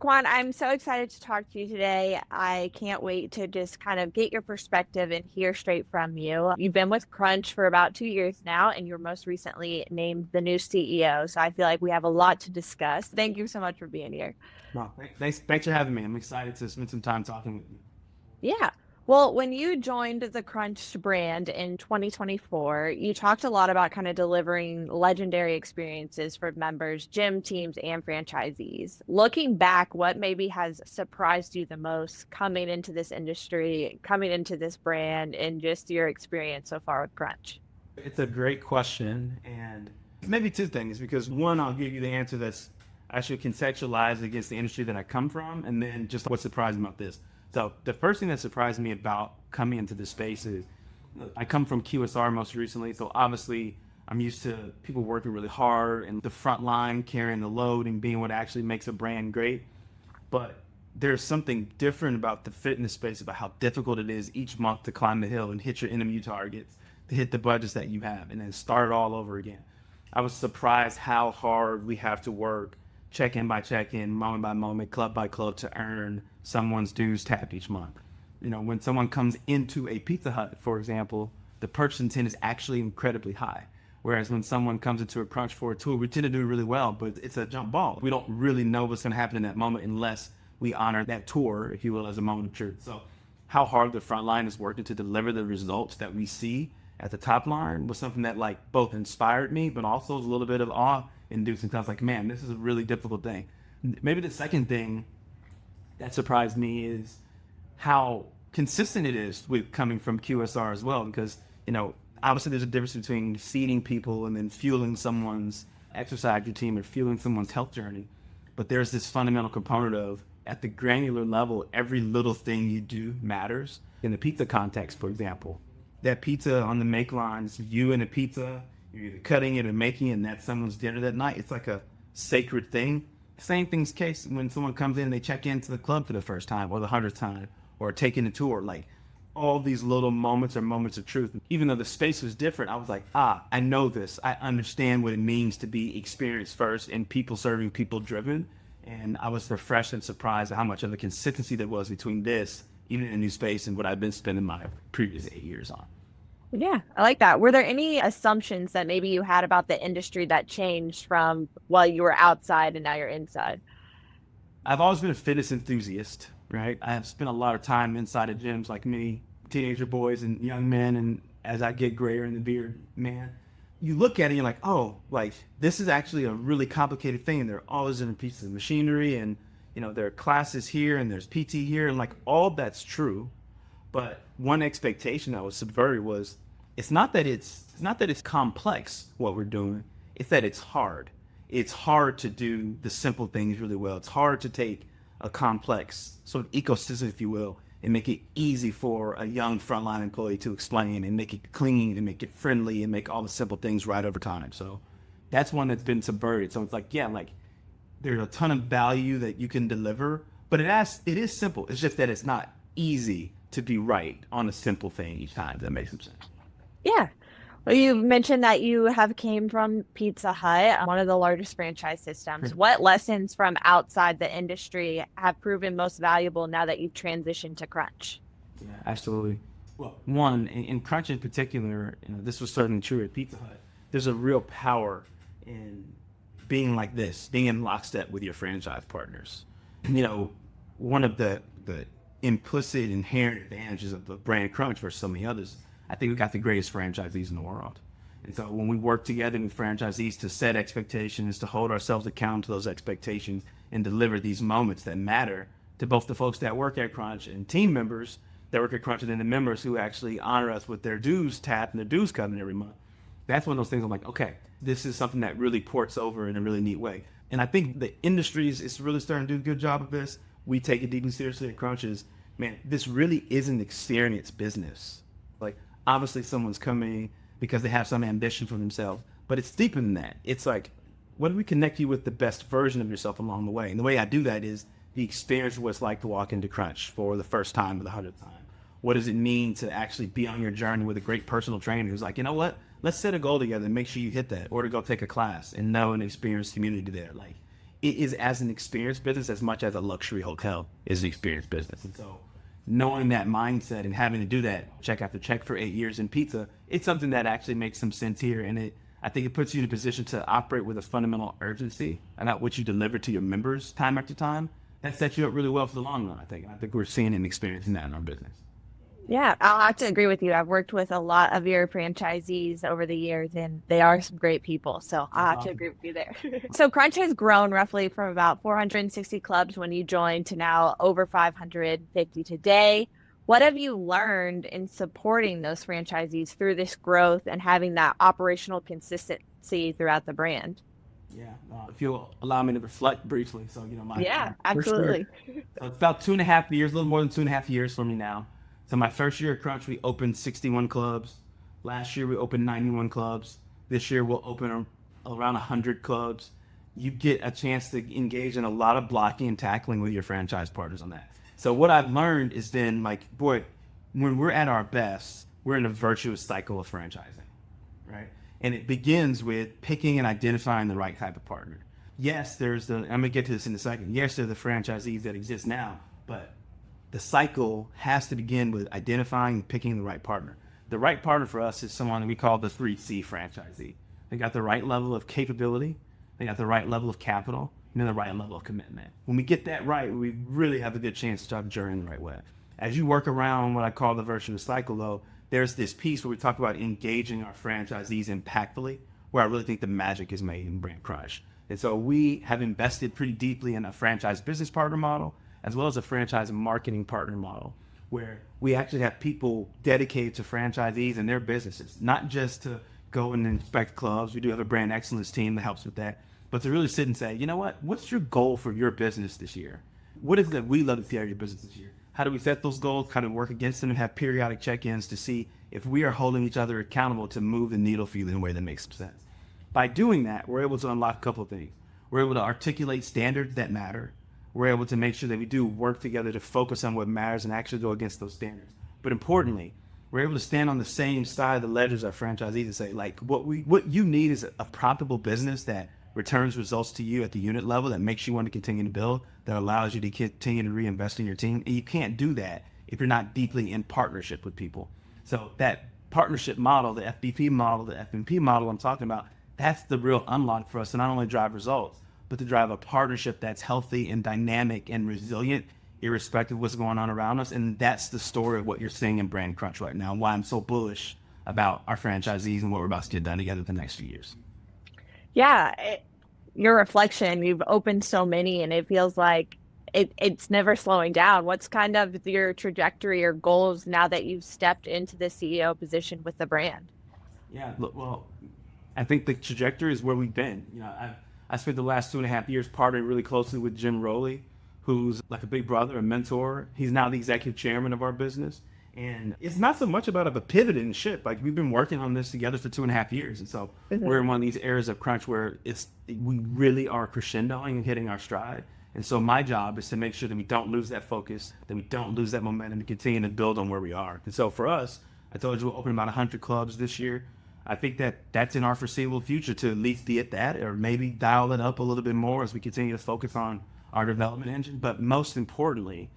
Chequan, I'm so excited to talk to you today. I can't wait to just kind of get your perspective and hear straight from you. You've been with Crunch for about 2 years now, and you're most recently named the new CEO. So I feel like we have a lot to discuss. Thank you so much for being here. Well, thanks for having me. I'm excited to spend some time talking with you. Yeah. Well, when you joined the Crunch brand in 2024, you talked a lot about kind of delivering legendary experiences for members, gym teams, and franchisees. Looking back, what maybe has surprised you the most coming into this industry, coming into this brand, and just your experience so far with Crunch? It's a great question, and maybe two things. Because one, I'll give you the answer that's actually contextualized against the industry that I come from, and then just what surprised me about this. So the first thing that surprised me about coming into this space is I come from QSR most recently, so obviously I'm used to people working really hard and the front line carrying the load and being what actually makes a brand great. But there's something different about the fitness space, about how difficult it is each month to climb the hill and hit your NMU targets, to hit the budgets that you have, and then start it all over again. I was surprised how hard we have to work, check in by check in, moment by moment, club by club, to earn someone's dues tapped each month. You know, when someone comes into a Pizza Hut, for example, the purchase intent is actually incredibly high. Whereas when someone comes into a Crunch for a tour, we tend to do really well, but it's a jump ball. We don't really know what's going to happen in that moment unless we honor that tour, if you will, as a moment of truth. So how hard the front line is working to deliver the results that we see at the top line was something that like both inspired me, but also was a little bit of awe inducing. I was like, man, this is a really difficult thing. Maybe the second thing that surprised me is how consistent it is with coming from QSR as well, because, you know, obviously there's a difference between feeding people and then fueling someone's exercise routine or fueling someone's health journey. But there's this fundamental component of, at the granular level, every little thing you do matters. In the pizza context, for example, that pizza on the make line is you and a pizza, you're either cutting it or making it, and that's someone's dinner that night. It's like a sacred thing. Same thing's case when someone comes in and they check into the club for the first time or the 100th time or taking a tour. Like, all these little moments are moments of truth. Even though the space was different, I was like, I know this. I understand what it means to be experience first and people serving, people driven. And I was refreshed and surprised at how much of a consistency there was between this, even in a new space, and what I've been spending my previous 8 years on. Yeah, I like that. Were there any assumptions that maybe you had about the industry that changed from while you were outside and now you're inside? I've always been a fitness enthusiast, right? I have spent a lot of time inside of gyms like many teenager boys and young men. And as I get grayer in the beard, man, you look at it and you're like, oh, like this is actually a really complicated thing. There are all these different pieces of machinery and, you know, there are classes here and there's PT here. And like all that's true. But one expectation that was subverted was it's not that it's complex what we're doing. It's that it's hard. It's hard to do the simple things really well. It's hard to take a complex sort of ecosystem, if you will, and make it easy for a young frontline employee to explain and make it clean and make it friendly and make all the simple things right over time. So that's one that's been subverted. So it's like, yeah, like there's a ton of value that you can deliver, but it is simple. It's just that it's not easy to be right on a simple thing each time. If that makes some sense. Yeah. Well, you mentioned that you have came from Pizza Hut, one of the largest franchise systems. What lessons from outside the industry have proven most valuable now that you've transitioned to Crunch? Yeah, absolutely. Well, one, in Crunch in particular, you know, this was certainly true at Pizza Hut. There's a real power in being like this, being in lockstep with your franchise partners. You know, one of the implicit inherent advantages of the brand Crunch versus so many others, I think we got the greatest franchisees in the world. And so when we work together with franchisees to set expectations, to hold ourselves accountable to those expectations and deliver these moments that matter to both the folks that work at Crunch and team members that work at Crunch, and then the members who actually honor us with their dues tapped and their dues coming every month. That's one of those things I'm like, okay, this is something that really ports over in a really neat way. And I think the industry is really starting to do a good job of this. We take it deeply seriously at Crunch is, man, this really is an experience business. Like, obviously someone's coming because they have some ambition for themselves, but it's deeper than that. It's like, what do we connect you with the best version of yourself along the way? And the way I do that is the experience of what it's like to walk into Crunch for the first time or the 100th time. What does it mean to actually be on your journey with a great personal trainer who's like, you know what? Let's set a goal together and make sure you hit that, or to go take a class and know and experience community there. Like, it is as an experience business as much as a luxury hotel is an experience business. And so knowing that mindset and having to do that check after check for 8 years in pizza, it's something that actually makes some sense here. And I think it puts you in a position to operate with a fundamental urgency about what you deliver to your members time after time. That sets you up really well for the long run, I think. And I think we're seeing and experiencing that in our business. Yeah, I'll have to agree with you. I've worked with a lot of your franchisees over the years, and they are some great people. So I'll have to agree with you there. So Crunch has grown roughly from about 460 clubs when you joined to now over 550 today. What have you learned in supporting those franchisees through this growth and having that operational consistency throughout the brand? Yeah, if you'll allow me to reflect briefly. So, Yeah, my first year, absolutely. so it's about 2.5 years, a little more than 2.5 years for me now. So my first year at Crunch, we opened 61 clubs. Last year, we opened 91 clubs. This year, we'll open around 100 clubs. You get a chance to engage in a lot of blocking and tackling with your franchise partners on that. So what I've learned is then, boy, when we're at our best, we're in a virtuous cycle of franchising, right? And it begins with picking and identifying the right type of partner. Yes, I'm going to get to this in a second. Yes, there are the franchisees that exist now, but the cycle has to begin with identifying and picking the right partner. The right partner for us is someone we call the 3C franchisee. They got the right level of capability, they got the right level of capital, and then the right level of commitment. When we get that right, we really have a good chance to drive the journey the right way. As you work around what I call the virtuous cycle, though, there's this piece where we talk about engaging our franchisees impactfully, where I really think the magic is made in Brand Crush. And so we have invested pretty deeply in a franchise business partner model, as well as a franchise marketing partner model, where we actually have people dedicated to franchisees and their businesses, not just to go and inspect clubs. We do have a brand excellence team that helps with that, but to really sit and say, you know what, what's your goal for your business this year? What is it that we love to see out of your business this year? How do we set those goals, kind of work against them, and have periodic check-ins to see if we are holding each other accountable to move the needle for you in a way that makes sense? By doing that, we're able to unlock a couple of things. We're able to articulate standards that matter. We're able to make sure that we do work together to focus on what matters and actually go against those standards. But importantly, we're able to stand on the same side of the ledger as our franchisees and say, what you need is a profitable business that returns results to you at the unit level, that makes you want to continue to build, that allows you to continue to reinvest in your team. And you can't do that if you're not deeply in partnership with people. So that partnership model, the FBP model, the FMP model I'm talking about, that's the real unlock for us to not only drive results, but to drive a partnership that's healthy and dynamic and resilient, irrespective of what's going on around us. And that's the story of what you're seeing in Brand Crunch right now, and why I'm so bullish about our franchisees and what we're about to get done together the next few years. Yeah, your reflection, you've opened so many, and it feels like it's never slowing down. What's kind of your trajectory or goals now that you've stepped into the CEO position with the brand? Yeah, look, well, I think the trajectory is where we've been. I spent the last 2.5 years partnering really closely with Jim Rowley, who's like a big brother, a mentor. He's now the executive chairman of our business. And it's not so much about a pivot and shift. Like, we've been working on this together for 2.5 years. And so we're in one of these areas of Crunch where we really are crescendoing and hitting our stride. And so my job is to make sure that we don't lose that focus, that we don't lose that momentum, to continue to build on where we are. And so for us, I told you we'll open about 100 clubs this year. I think that's in our foreseeable future, to at least be at that, or maybe dial it up a little bit more as we continue to focus on our development engine. But most importantly,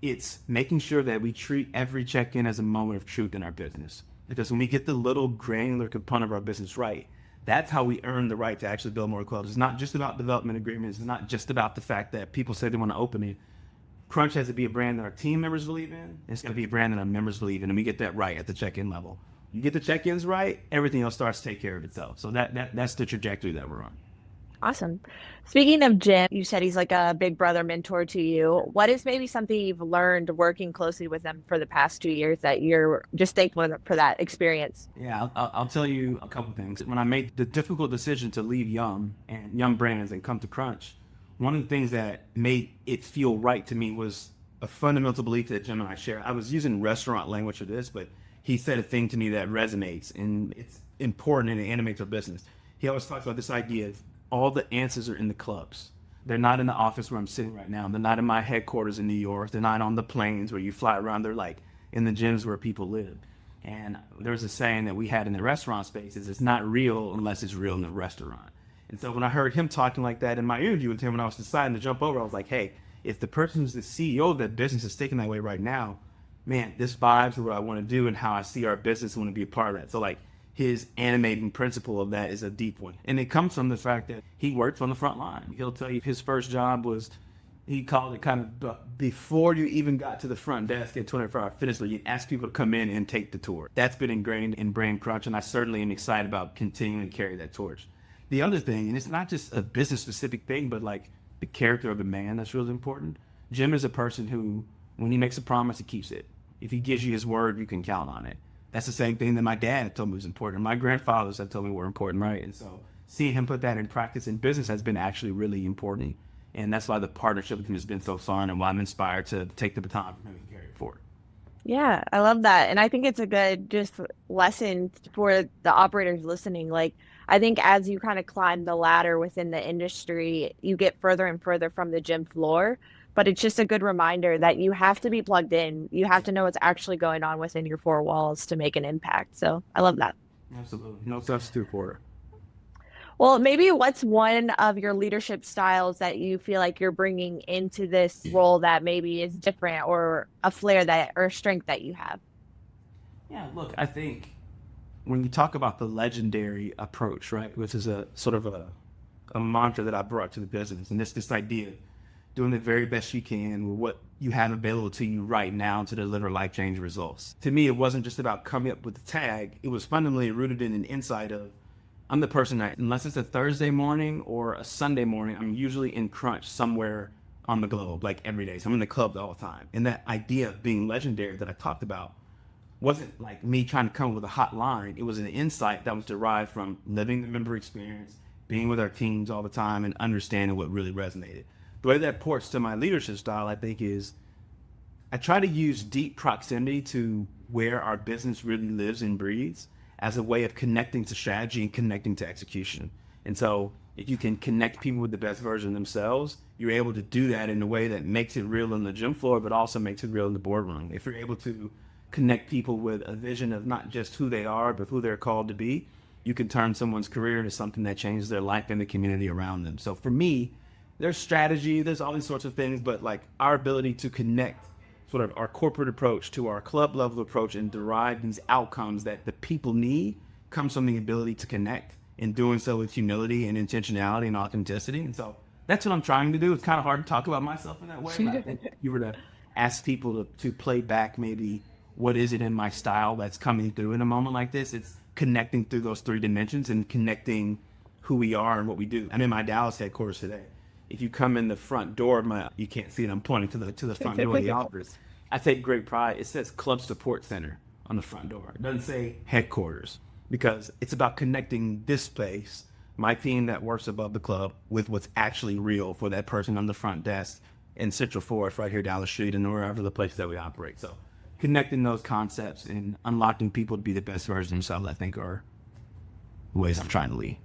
it's making sure that we treat every check-in as a moment of truth in our business. Because when we get the little granular component of our business right, that's how we earn the right to actually build more clubs. It's not just about development agreements. It's not just about the fact that people say they want to open it. Crunch has to be a brand that our team members believe in. It's going to be a brand that our members believe in, and we get that right at the check-in level. You get the check-ins right, everything else starts to take care of itself. So that's the trajectory that we're on. Awesome. Speaking of Jim, you said he's like a big brother mentor to you. What is maybe something you've learned working closely with him for the past 2 years that you're just thankful for that experience? Yeah, I'll tell you a couple things. When I made the difficult decision to leave Yum Brands and come to Crunch, one of the things that made it feel right to me was a fundamental belief that Jim and I share. I was using restaurant language for this, but he said a thing to me that resonates, and it's important, and it animates our business. He always talks about this idea of all the answers are in the clubs. They're not in the office where I'm sitting right now. They're not in my headquarters in New York. They're not on the planes where you fly around. They're like in the gyms where people live. And there's a saying that we had in the restaurant space is, it's not real unless it's real in the restaurant. And so when I heard him talking like that in my interview with him when I was deciding to jump over, I was like, hey, if the person who's the CEO of that business is thinking that way right now, man, this vibes with what I want to do and how I see our business and want to be a part of that. So like his animating principle of that is a deep one. And it comes from the fact that he works on the front line. He'll tell you his first job was, he called it kind of before you even got to the front desk at 24-hour Fitness, you ask people to come in and take the tour. That's been ingrained in Brand Crunch, and I certainly am excited about continuing to carry that torch. The other thing, and it's not just a business specific thing, but like the character of the man that's really important. Jim is a person who, when he makes a promise, he keeps it. If he gives you his word, you can count on it. That's the same thing that my dad had told me was important. My grandfathers had told me were important, right? And so seeing him put that in practice in business has been actually really important. And that's why the partnership with him has been so fun and why I'm inspired to take the baton from him and carry it forward. Yeah, I love that. And I think it's a good just lesson for the operators listening. Like, I think as you kind of climb the ladder within the industry, you get further and further from the gym floor. But it's just a good reminder that you have to be plugged in. You have to know what's actually going on within your four walls to make an impact. So I love that. Absolutely. No substitute for it. Well, maybe what's one of your leadership styles that you feel like you're bringing into this role that maybe is different or a flair that or a strength that you have? Yeah, look, I think when you talk about the legendary approach, right, which is a sort of a mantra that I brought to the business, and this idea of doing the very best you can with what you have available to you right now to deliver life-changing results. To me, it wasn't just about coming up with the tag. It was fundamentally rooted in an insight of, I'm the person that, unless it's a Thursday morning or a Sunday morning, I'm usually in crunch somewhere on the globe, like every day. So I'm in the club all the time. And that idea of being legendary that I talked about wasn't like me trying to come up with a hot line. It was an insight that was derived from living the member experience, being with our teams all the time, and understanding what really resonated. The way that ports to my leadership style, I think, is I try to use deep proximity to where our business really lives and breathes as a way of connecting to strategy and connecting to execution. And so if you can connect people with the best version of themselves, you're able to do that in a way that makes it real on the gym floor, but also makes it real in the boardroom. If you're able to connect people with a vision of not just who they are, but who they're called to be, you can turn someone's career into something that changes their life and the community around them. So for me, there's strategy, there's all these sorts of things, but like our ability to connect sort of our corporate approach to our club level approach and derive these outcomes that the people need comes from the ability to connect, and doing so with humility and intentionality and authenticity. And so that's what I'm trying to do. It's kind of hard to talk about myself in that way. But I think if you were to ask people to play back maybe what is it in my style that's coming through in a moment like this, it's connecting through those three dimensions and connecting who we are and what we do. I'm in my Dallas headquarters today. If you come in the front door of you can't see it, I'm pointing to the front door of the office. I take great pride. It says Club Support Center on the front door. It doesn't say headquarters, because it's about connecting this space, my team that works above the club, with what's actually real for that person on the front desk in Central Forest right here down the street and wherever the places that we operate. So connecting those concepts and unlocking people to be the best version of themselves, I think, are ways I'm trying to lead.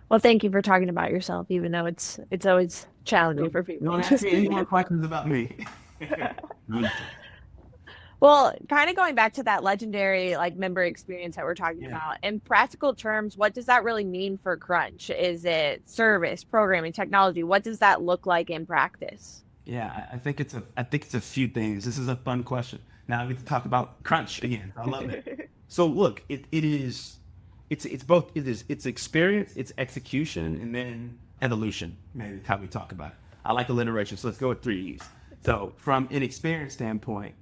Well, thank you for talking about yourself, even though it's always challenging for people. Don't ask me any more questions about me. Well, kind of going back to that legendary like member experience that we're talking about, in practical terms, what does that really mean for Crunch? Is it service, programming, technology? What does that look like in practice? Yeah, I think it's a few things. This is a fun question. Now we get to talk about Crunch again. I love it. So look, it's both. It's experience, it's execution, and then evolution. Maybe how we talk about it. I like alliteration, so let's go with 3 E's. So from an experience standpoint,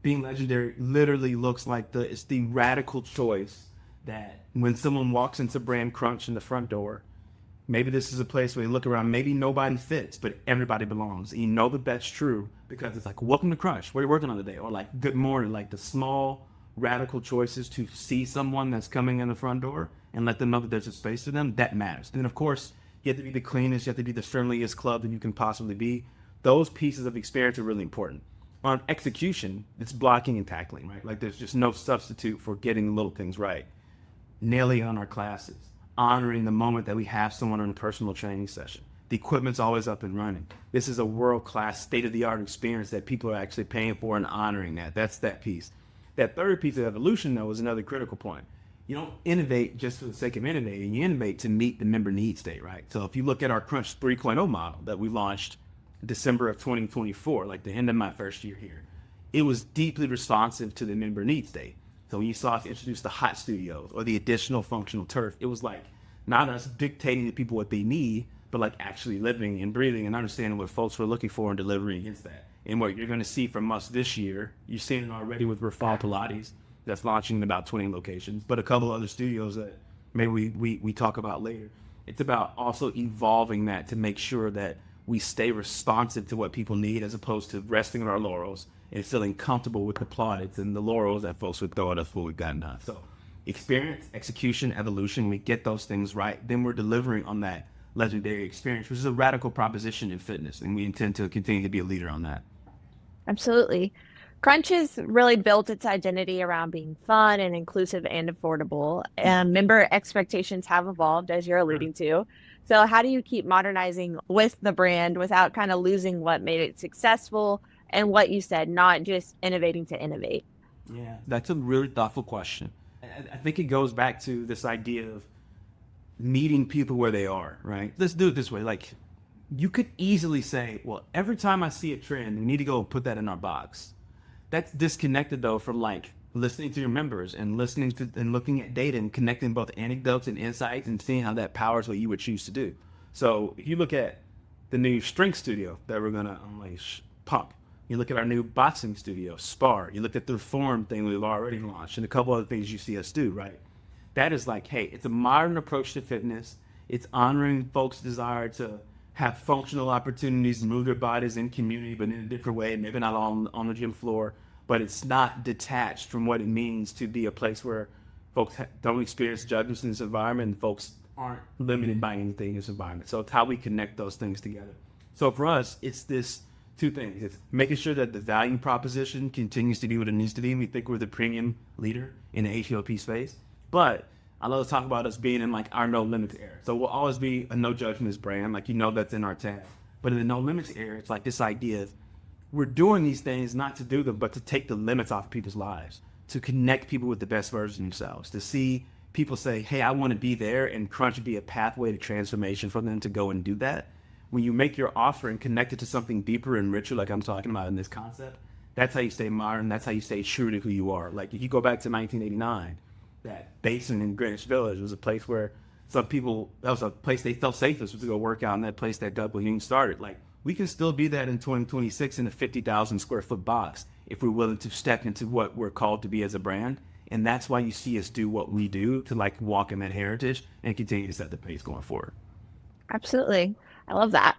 being legendary literally looks like it's the radical choice that when someone walks into Brand Crunch in the front door, maybe this is a place where you look around, maybe nobody fits, but everybody belongs. And you know that that's true because it's like, welcome to Crunch. What are you working on today? Or like, good morning. Like the small radical choices to see someone that's coming in the front door and let them know that there's a space for them, that matters. And then of course, you have to be the cleanest, you have to be the friendliest club that you can possibly be. Those pieces of experience are really important. On execution, it's blocking and tackling, right? Like there's just no substitute for getting the little things right. Nailing on our classes, honoring the moment that we have someone in a personal training session. The equipment's always up and running. This is a world-class, state-of-the-art experience that people are actually paying for and honoring that. That's that piece. That third piece of evolution, though, is another critical point. you don't innovate just for the sake of innovating. You innovate to meet the member need state, right? So if you look at our Crunch 3.0 model that we launched December of 2024, like the end of my first year here, it was deeply responsive to the member need state. So when you saw us introduce the hot studios or the additional functional turf, it was like not us dictating to people what they need, but like actually living and breathing and understanding what folks were looking for and delivering against that. And what you're going to see from us this year, you've seen it already with Rafal Pilates, that's launching in about 20 locations, but a couple other studios that maybe we talk about later. It's about also evolving that to make sure that we stay responsive to what people need as opposed to resting on our laurels and feeling comfortable with the plaudits and the laurels that folks would throw at us for what we've gotten done. So experience, execution, evolution, we get those things right, then we're delivering on that legendary experience, which is a radical proposition in fitness, and we intend to continue to be a leader on that. Absolutely. Crunch has really built its identity around being fun and inclusive and affordable. And member expectations have evolved, as you're alluding to. So, how do you keep modernizing with the brand without kind of losing what made it successful and what you said, not just innovating to innovate? Yeah, that's a really thoughtful question. I think it goes back to this idea of meeting people where they are, right? Let's do it this way. Like, you could easily say, well, every time I see a trend, we need to go and put that in our box. That's disconnected though from like listening to your members and listening to and looking at data and connecting both anecdotes and insights and seeing how that powers what you would choose to do. So if you look at the new strength studio that we're gonna unleash, Pump. You look at our new boxing studio, Spar. You look at the Reform thing we've already launched and a couple other things you see us do, right? That is like, hey, it's a modern approach to fitness. It's honoring folks' desire to have functional opportunities to move their bodies in community, but in a different way, maybe not on the gym floor, but it's not detached from what it means to be a place where folks don't experience judgments in this environment and folks aren't limited by anything in this environment. So it's how we connect those things together. So for us, it's this two things. It's making sure that the value proposition continues to be what it needs to be. We think we're the premium leader in the HLP space, but I love to talk about us being in like our no limits era. So we'll always be a no judgments brand, like that's in our tag. But in the no limits era, it's like this idea of we're doing these things not to do them, but to take the limits off of people's lives, to connect people with the best version of themselves, to see people say, hey, I want to be there, and Crunch be a pathway to transformation for them to go and do that. When you make your offer and connect it to something deeper and richer, like I'm talking about in this concept, that's how you stay modern. That's how you stay true to who you are. Like if you go back to 1989, that basin in Greenwich Village was a place where some people, that was a place they felt safest was to go work out in that place that Doug Union started. Like we can still be that in 2026 in a 50,000 square foot box if we're willing to step into what we're called to be as a brand. And that's why you see us do what we do to like walk in that heritage and continue to set the pace going forward. Absolutely. I love that.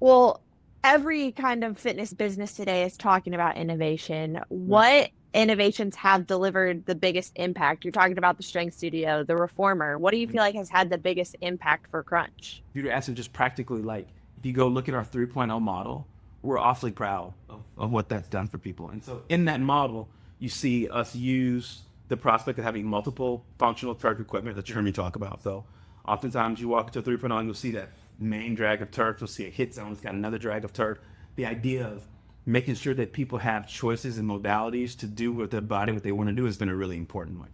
Well, every kind of fitness business today is talking about innovation. What innovations have delivered the biggest impact? You're talking about the Strength Studio, the Reformer. What do you feel like has had the biggest impact for Crunch? If you're asking just practically, like if you go look at our 3.0 model, we're awfully proud of what that's done for people. And so in that model, you see us use the prospect of having multiple functional turf equipment that you heard me talk about. So oftentimes you walk into 3.0 and you'll see that main drag of turf, you'll see a hit zone, it's got another drag of turf. The idea of making sure that people have choices and modalities to do with their body what they want to do has been a really important one.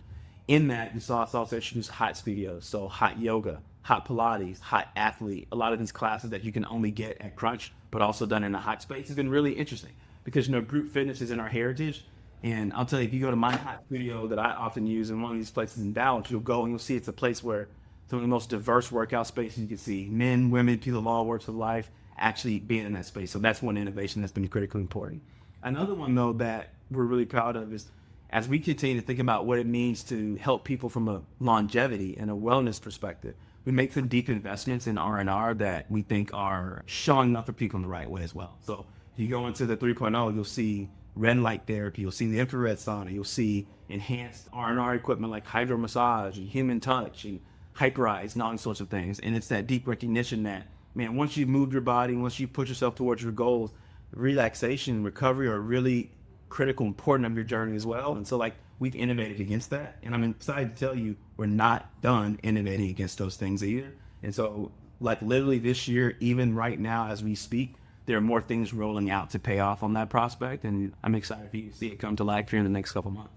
In that, you saw us also introduce hot studios, so hot yoga, hot Pilates, hot athlete, a lot of these classes that you can only get at Crunch, but also done in a hot space has been really interesting because, group fitness is in our heritage. And I'll tell you, if you go to my hot studio that I often use in one of these places in Dallas, you'll go and you'll see it's a place where some of the most diverse workout spaces you can see, men, women, people of all walks of life, actually being in that space. So that's one innovation that's been critically important. Another one, though, that we're really proud of is as we continue to think about what it means to help people from a longevity and a wellness perspective, we make some deep investments in R&R that we think are showing up for people in the right way as well. So if you go into the 3.0, you'll see red light therapy, you'll see the infrared sauna, you'll see enhanced R&R equipment like hydro massage and human touch and hyperize and all sorts of things. And it's that deep recognition that, man, once you've moved your body, once you push yourself towards your goals, relaxation and recovery are really critical, important of your journey as well. And so like we've innovated against that. And I'm excited to tell you we're not done innovating against those things either. And so like literally this year, even right now as we speak, there are more things rolling out to pay off on that prospect. And I'm excited for you to see it come to life here in the next couple months.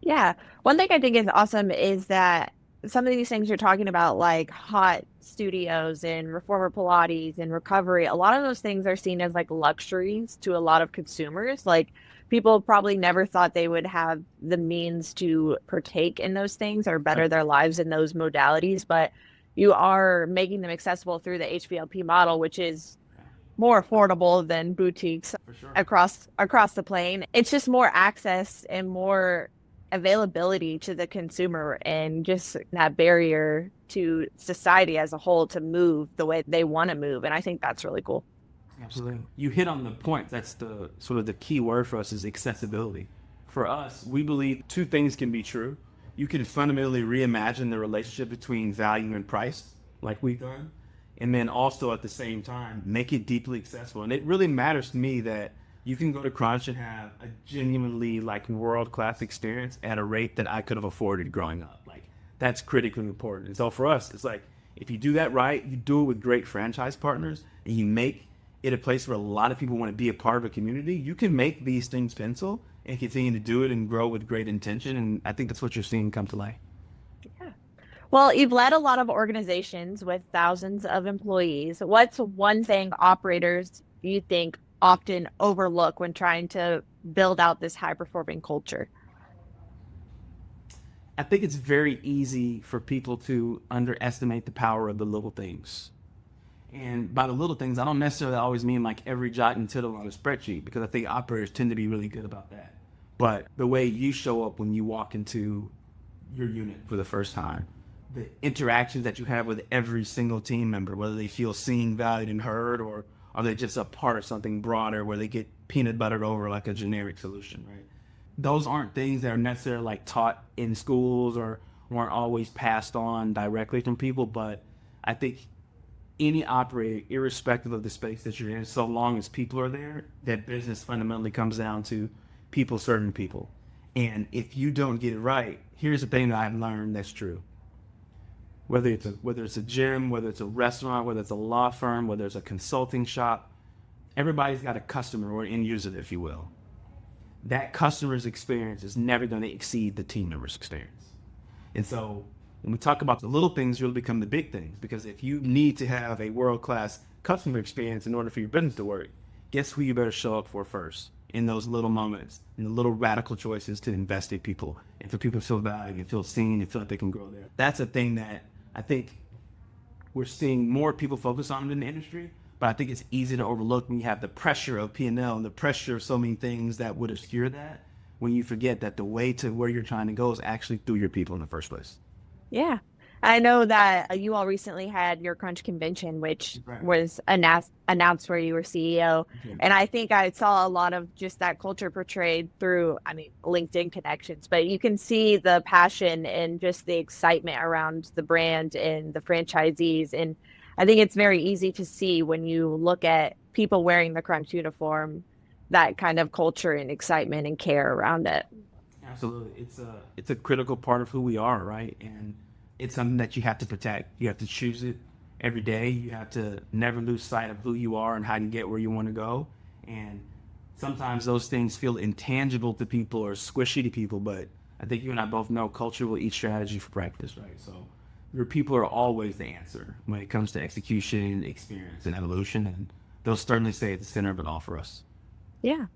Yeah. One thing I think is awesome is that some of these things you're talking about, like hot studios and reformer Pilates and recovery, a lot of those things are seen as like luxuries to a lot of consumers. Like people probably never thought they would have the means to partake in those things or Right. better their lives in those modalities, but you are making them accessible through the HVLP model, which is Yeah, more affordable than boutiques for sure. across the plane. It's just more access and more availability to the consumer and just that barrier to society as a whole to move the way they want to move. And I think that's really cool. Absolutely. You hit on the point. That's the sort of the key word for us is accessibility. For us, we believe two things can be true. You can fundamentally reimagine the relationship between value and price, like we've done, and then also at the same time make it deeply accessible. And it really matters to me that you can go to Crunch and have a genuinely like world class experience at a rate that I could have afforded growing up. Like that's critically important. And so for us, it's like if you do that right, you do it with great franchise partners, and you make it a place where a lot of people want to be a part of a community, you can make these things pencil and continue to do it and grow with great intention. And I think that's what you're seeing come to light. Yeah. Well, you've led a lot of organizations with thousands of employees. What's one thing operators you think often overlook when trying to build out this high performing culture? I think it's very easy for people to underestimate the power of the little things. And by the little things, I don't necessarily always mean like every jot and tittle on a spreadsheet because I think operators tend to be really good about that. But the way you show up when you walk into your unit for the first time, the interactions that you have with every single team member, whether they feel seen, valued, and heard, or are they just a part of something broader where they get peanut buttered over like a generic solution, right? Those aren't things that are necessarily like taught in schools or weren't always passed on directly from people. But I think any operator, irrespective of the space that you're in, so long as people are there, that business fundamentally comes down to people serving people. And if you don't get it right, here's the thing that I've learned that's true. Whether it's a gym, whether it's a restaurant, whether it's a law firm, whether it's a consulting shop, everybody's got a customer or end user, if you will. That customer's experience is never going to exceed the team member's experience. And so when we talk about the little things, really become the big things. Because if you need to have a world-class customer experience in order for your business to work, guess who you better show up for first in those little moments, in the little radical choices to invest in people and for people to feel valued and feel seen and feel like they can grow there. That's a thing that I think we're seeing more people focus on in the industry, but I think it's easy to overlook when you have the pressure of P&L and the pressure of so many things that would obscure that, when you forget that the way to where you're trying to go is actually through your people in the first place. Yeah. I know that you all recently had your Crunch convention, which Right. was announced where you were CEO. Okay. And I think I saw a lot of just that culture portrayed through, I mean, LinkedIn connections, but you can see the passion and just the excitement around the brand and the franchisees. And I think it's very easy to see when you look at people wearing the Crunch uniform, that kind of culture and excitement and care around it. Absolutely. It's a critical part of who we are, right? And it's something that you have to protect. You have to choose it every day. You have to never lose sight of who you are and how you get where you want to go. And sometimes those things feel intangible to people or squishy to people, but I think you and I both know culture will eat strategy for practice, right? So your people are always the answer when it comes to execution, experience, and evolution. And they'll certainly stay at the center of it all for us. Yeah.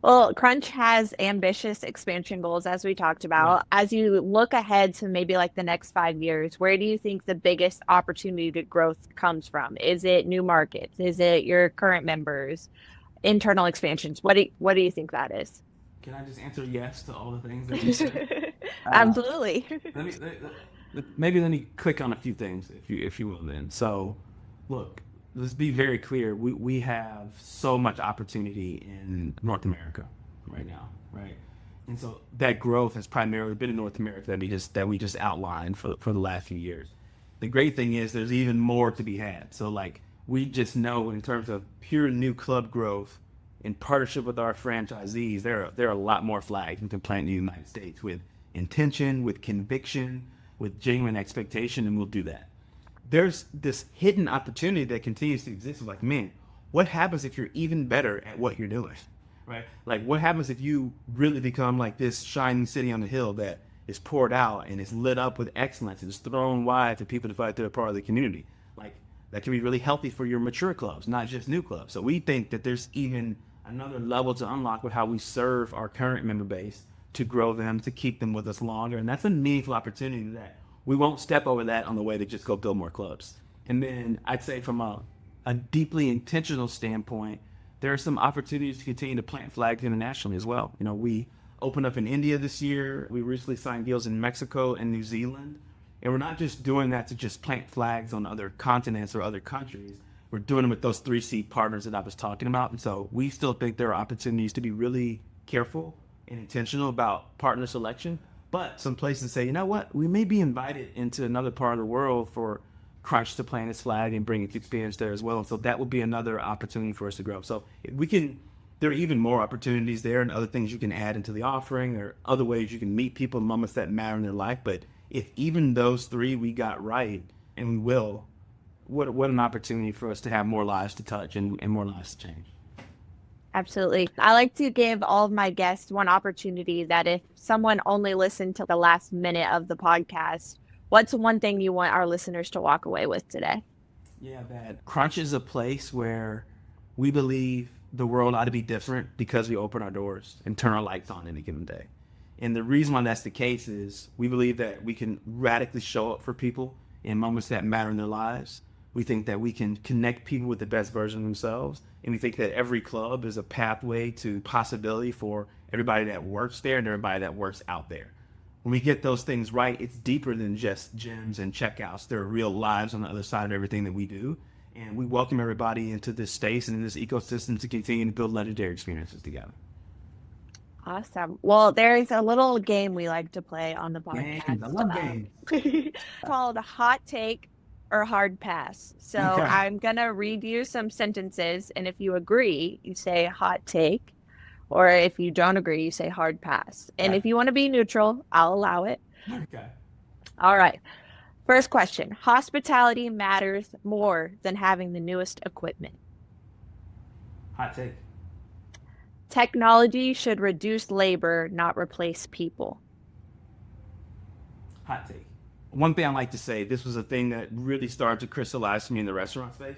Well, Crunch has ambitious expansion goals, as we talked Right. about. As you look ahead to maybe like the next 5 years, where do you think the biggest opportunity to growth comes from? Is it new markets? Is it your current members? Internal expansions? What do you think that is? Can I just answer yes to all the things that you said? Uh, Absolutely. maybe let me click on a few things if you will then. So look, let's be very clear. We have so much opportunity in North America right now, right? And so that growth has primarily been in North America that we just outlined for the last few years. The great thing is there's even more to be had. So like we just know in terms of pure new club growth in partnership with our franchisees, there are a lot more flags we can plant in the United States with intention, with conviction, with genuine expectation, and we'll do that. There's this hidden opportunity that continues to exist. Like, man, what happens if you're even better at what you're doing? right? Like, what happens if you really become like this shining city on the hill that is poured out and is lit up with excellence and is thrown wide for people to feel like they're a part of the community? Like, that can be really healthy for your mature clubs, not just new clubs. So we think that there's even another level to unlock with how we serve our current member base to grow them, to keep them with us longer. And that's a meaningful opportunity that we won't step over that on the way to just go build more clubs. And then I'd say from a deeply intentional standpoint, there are some opportunities to continue to plant flags internationally as well. You know, we opened up in India this year. We recently signed deals in Mexico and New Zealand. And we're not just doing that to just plant flags on other continents or other countries. We're doing it with those 3C partners that I was talking about. And so we still think there are opportunities to be really careful and intentional about partner selection. But some places say, you know what, we may be invited into another part of the world for Crunch to plant its flag and bring its experience there as well. And so that would be another opportunity for us to grow. So there are even more opportunities there and other things you can add into the offering or other ways you can meet people, moments that matter in their life. But if even those three we got right, and we will, what an opportunity for us to have more lives to touch and more lives to change. Absolutely. I like to give all of my guests one opportunity that if someone only listened to the last minute of the podcast, what's one thing you want our listeners to walk away with today? Yeah, that Crunch is a place where we believe the world ought to be different because we open our doors and turn our lights on any given day. And the reason why that's the case is we believe that we can radically show up for people in moments that matter in their lives. We think that we can connect people with the best version of themselves. And we think that every club is a pathway to possibility for everybody that works there and everybody that works out there. When we get those things right, it's deeper than just gyms and checkouts. There are real lives on the other side of everything that we do. And we welcome everybody into this space and in this ecosystem to continue to build legendary experiences together. Awesome. Well, there's a little game we like to play on the podcast. Games. I love games. Called hot take or hard pass. So Okay. I'm going to read you some sentences, and if you agree, you say hot take, or if you don't agree, you say hard pass. And Right. if you want to be neutral, I'll allow it. Okay. All right. First question. Hospitality matters more than having the newest equipment. Hot take. Technology should reduce labor, not replace people. Hot take. One thing I like to say, this was a thing that really started to crystallize for me in the restaurant space.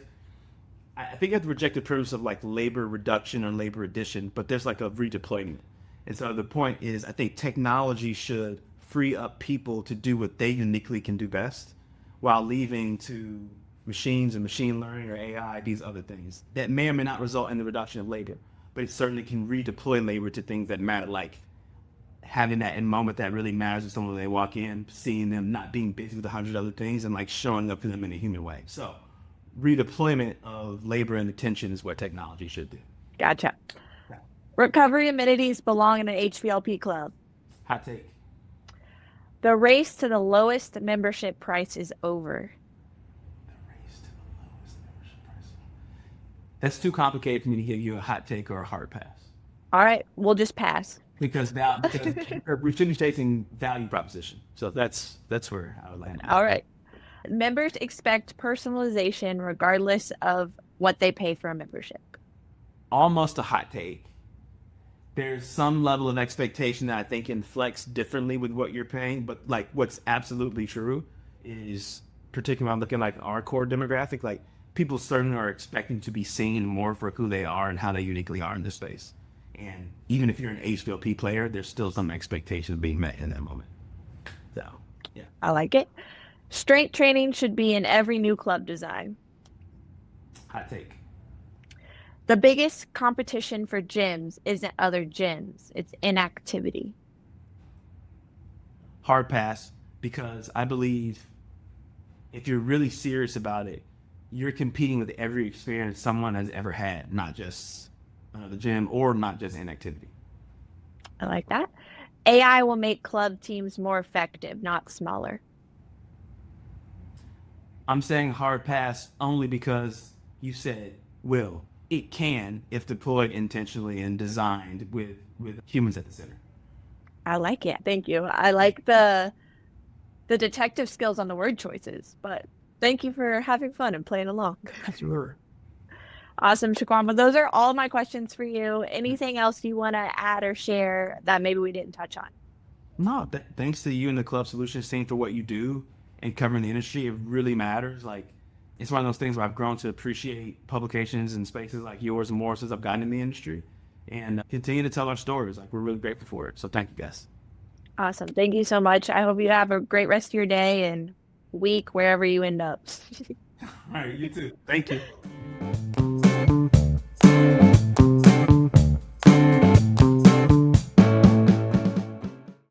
I think you have to reject the premise of like labor reduction or labor addition, but there's like a redeployment. And so the point is, I think technology should free up people to do what they uniquely can do best while leaving to machines and machine learning or AI, these other things that may or may not result in the reduction of labor, but it certainly can redeploy labor to things that matter, like having that in moment that really matters to someone when they walk in, seeing them not being busy with 100 other things and like showing up for them in a human way. So redeployment of labor and attention is what technology should do. Gotcha. Recovery amenities belong in an HVLP club. Hot take. The race to the lowest membership price is over. The race to the lowest membership price. That's too complicated for me to give you a hot take or a hard pass. All right, we'll just pass. Because we shouldn't be chasing value proposition. So that's where I would land. All right. Members expect personalization regardless of what they pay for a membership. Almost a hot take. There's some level of expectation that I think inflects differently with what you're paying, but like what's absolutely true is, particularly when I'm looking like our core demographic, like people certainly are expecting to be seen more for who they are and how they uniquely are in this space. And even if you're an HVLP player, there's still some expectation being met in that moment. So, yeah. I like it. Strength training should be in every new club design. Hot take. The biggest competition for gyms isn't other gyms, it's inactivity. Hard pass, because I believe if you're really serious about it, you're competing with every experience someone has ever had, not just the gym or not just inactivity. I like that. AI will make club teams more effective, not smaller. I'm saying hard pass only because you said will. It can if deployed intentionally and designed with humans at the center. I like it. Thank you. I like the detective skills on the word choices, but thank you for having fun and playing along. Sure. Awesome, Chequan. Well, those are all my questions for you. Anything else you want to add or share that maybe we didn't touch on? No, thanks to you and the Club Solutions team for what you do and covering the industry. It really matters. Like, it's one of those things where I've grown to appreciate publications and spaces like yours more since I've gotten in the industry, and continue to tell our stories. Like, we're really grateful for it. So thank you, guys. Awesome. Thank you so much. I hope you have a great rest of your day and week wherever you end up. All right, you too. Thank you.